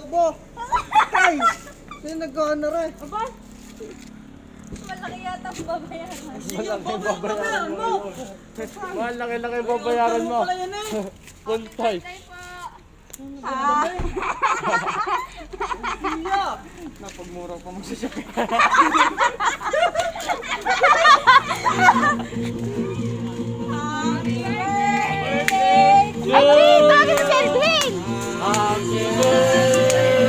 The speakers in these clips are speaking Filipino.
lobo. Tay! Sino nag-honor eh? Aba? Malaki yata ang babayaran. Babayaran mo. Malaki-laki babayaran mo. Puntay. Napagmura pa mo sa siya. Happy birthday! Happy birthday!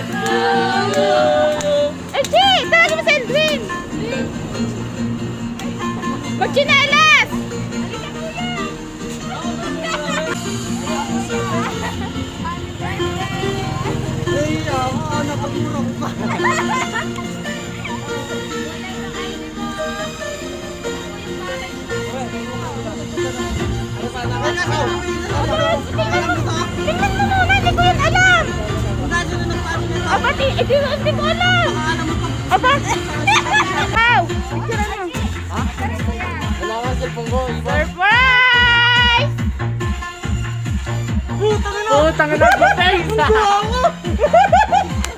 Echi! Tawagin mo si Edwin! Magchinelas! Ay, ako, napagmura ko pa. Tingnan mo muna, hindi ko yan alam! Aba, hindi ko alam! Aba! Wow! Picture na! Wala ka sa punggo. Surprise! Putang na batay!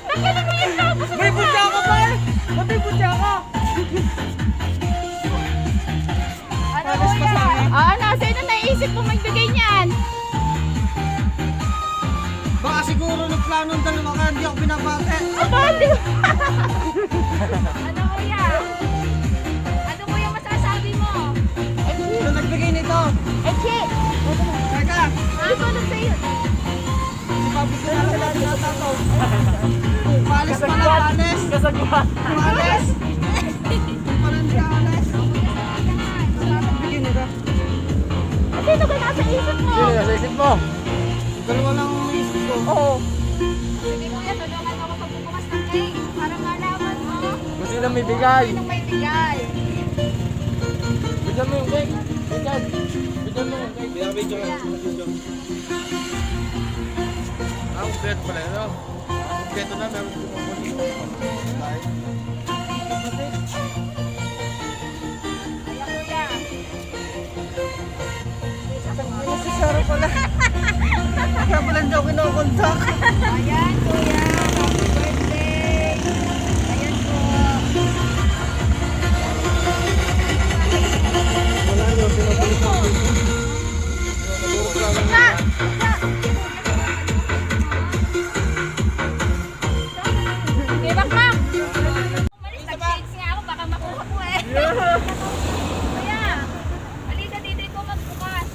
Tanggalin mo yung tapos! May butya ka pa eh! Ba't may butya ka? Ano mo yan? Ano? Sino naisip mo magbigay niyan? Baka siguro nagplano ng dalawa kaya hindi ako binabate. Aba, hindi ko... Ano kuya? Ano kuya masasabi mo? Sino nagbigay nito? Echi! Teka! Hindi ko alam sa'yo. Si Papi ko lang kailangan na tato. Palis pala, palis! Kasagwan. Palis! Parang hindi ka alis. Sino nagbigay nito? Sino ba nasa isip mo? Sino nasa isip mo? Dalawa lang ang naisip ko. Oo. Sige kuya, tulungan ako pagbubukas ng cake. Para malaman mo Kung sino may bigay. sinong may bigay. Bigyan mo yung cake. Bigyan. Bigyan mo yung cake. Binabidyo ka. Ah, kumpleto pala yun. Kumpleto na. Meron ko mga Kaya kuya. Si Sarah pala. Kaya pala hindi ako kinokontak. Ayan kuya. Happy birthday. Ayan po. Na! Kibak ma'am! Nag-change nga ako, baka makuha ko eh. Kuya, halika dito, ikaw magbukas.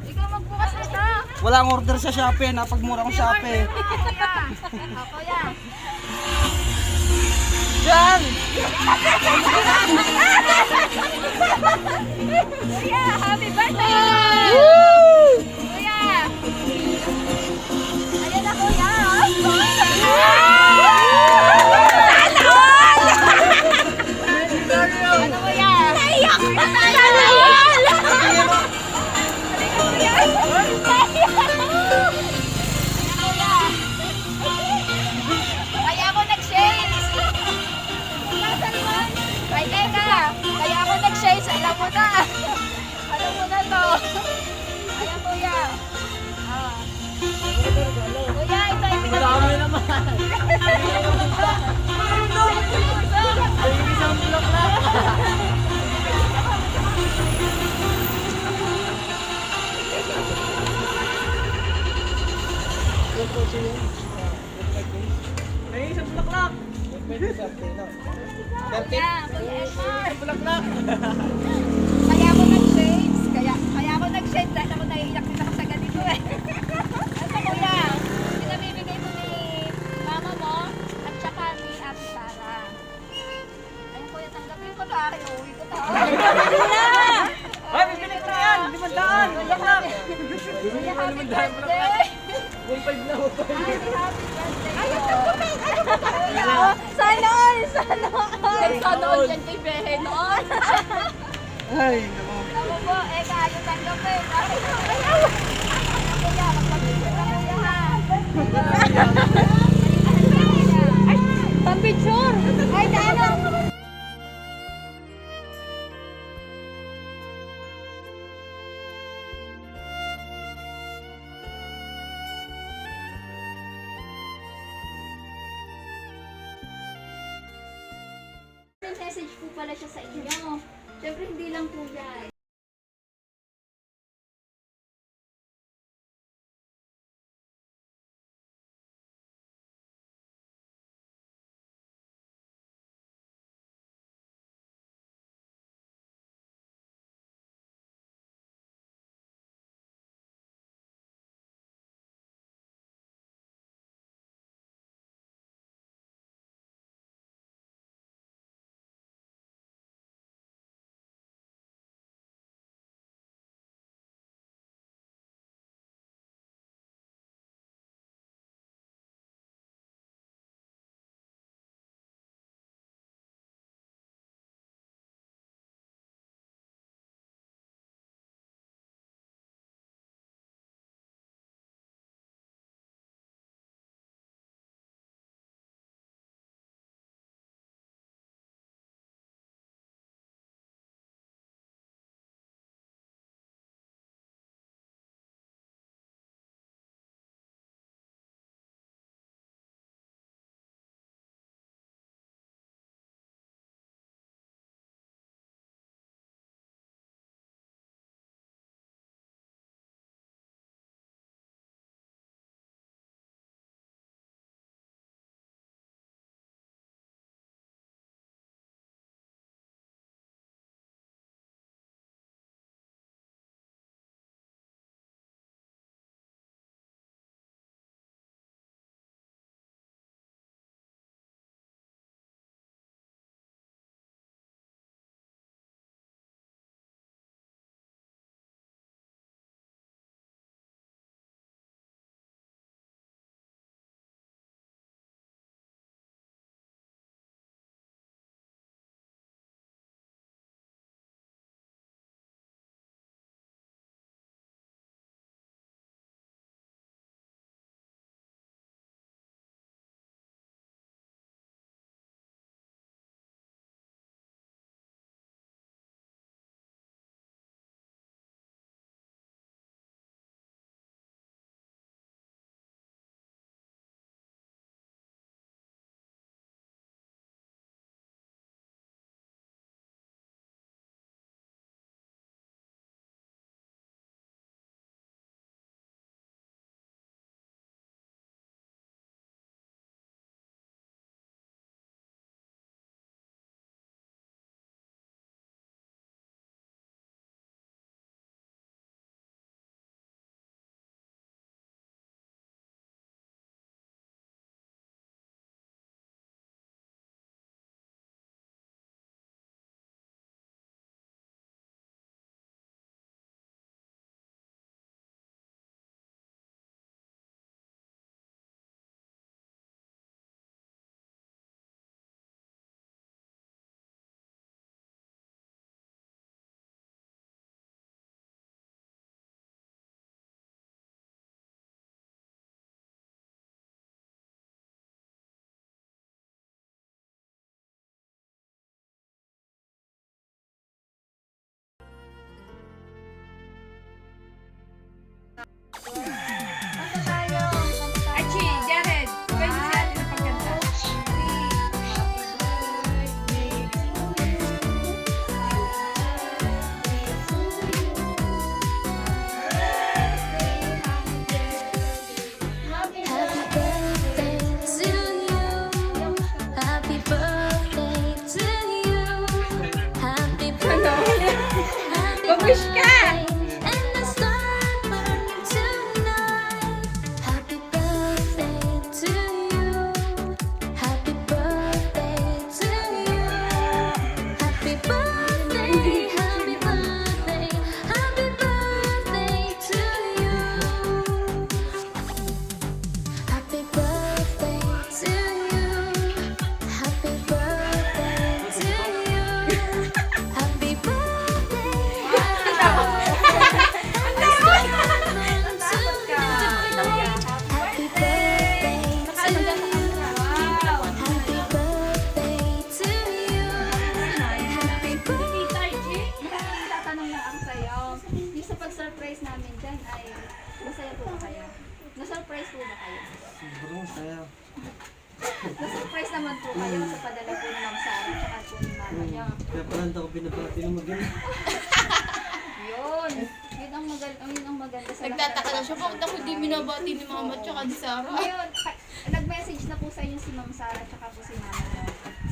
Ikaw magbukas nito. Walang order sa Shopee. Napagmura ko Shopee. Kuya. Kuya. Diyan! Kuya, happy birthday! Kuya! Ayan na kuya! Ano kuya? Naiyak! Naiyak! Kaya ako nag-shades! Ay, teka! Kaya ako nag-shades, alam mo na! Alam mo na to! Ayan, kuya! Ah. Kuya, ito ay Marami naman. Ay, isang bulaklak. May isang bulaklak. Kuya, kuya, Bulaklak. Kaya ako nag-shades. Kaya ako nag-shades dahil ako naiiyak din ako sa ganito eh. Ano kuya? Pinamimigay mo ni mama mo at saka ni Ate Sara. Ayun kuya, tanggapin ko na. Iuwi ko na. Ay, bibili ko na yan! 500! Bulaklak! Kuya, happy birthday! 1.5 na. Ay, tanggapin! Sana all! Sana all! Sana all yan kay Behe noon. Ay, naku. Ako po, kaya tanggapin. Ayaw! Kuya, magpapicture na kuya ha. Ay, pang-picture! Ay, ano? nag-message po pala siya sa inyo. Siyempre, hindi lang po yan. Achi, Jared. Pwede si ate na pagkanta. Happy birthday to you. Happy birthday to you. Happy birthday. Happy Babush ka! birthday. And the sun burning tonight. Happy birthday to you. Happy birthday to you. Happy birthday. Happy birthday. Happy birthday to you. Happy birthday to you. Happy birthday to you. Happy birthday. Happy birthday to you. Happy birthday to you. Happy birthday. Tatanong lang ang sa'yo. Yung sa pag-surprise namin dyan ay masaya po ba kayo? Na-surprise po ba kayo? Siguro saya. Na-surprise naman po kayo sa padala po ni Ma'am Sarah at po ni Ma'am kanya. Kaya pala hindi ako binabati ng maganda. Yun. Yun ang maganda sa Nagtataka na siya, bakit ako di minabati ni Mama at saka ni Sarah? Ngayon, nag-message na po sa inyo si Ma'am Sarah at si Mama daw.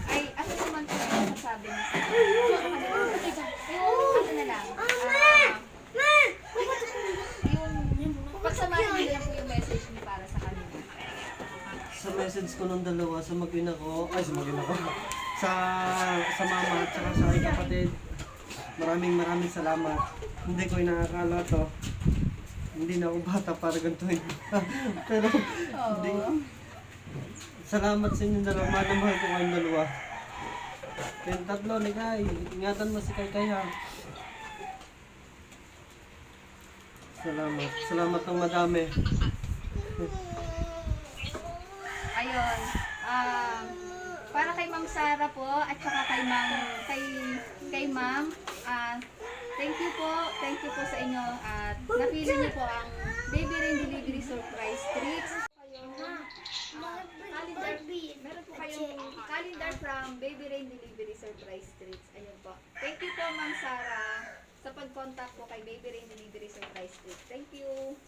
Ay, ako naman po yung sasabi niya sa akin. Yung ano na lang. Yung pagsamahin niyo lang po yung message niyo para sa kanila. Sa message ko nung dalawa, sa mag-ina ko, sa mama at saka sa aking kapatid, maraming salamat. Hindi ko inaakala to. Hindi na ako bata para ganituin. Pero, hindi. Salamat sa inyo dalawa. Mahal na mahal ko kayong dalawa. Kayong tatlo, ni Kai. Ingatan mo si Kai ha. Salamat. Salamat ng madami. Ayun. Para kay Ma'am Sarah po at saka kay Ma'am, thank you po sa inyo at napili niyo po ang Baby Rain Delivery Surprise Treats. Meron po kayong calendar from Baby Rain Delivery Surprise Treats. Ayun po. Thank you po Ma'am Sarah sa pag-contact po kay Baby Rain Delivery Surprise Treats. Thank you.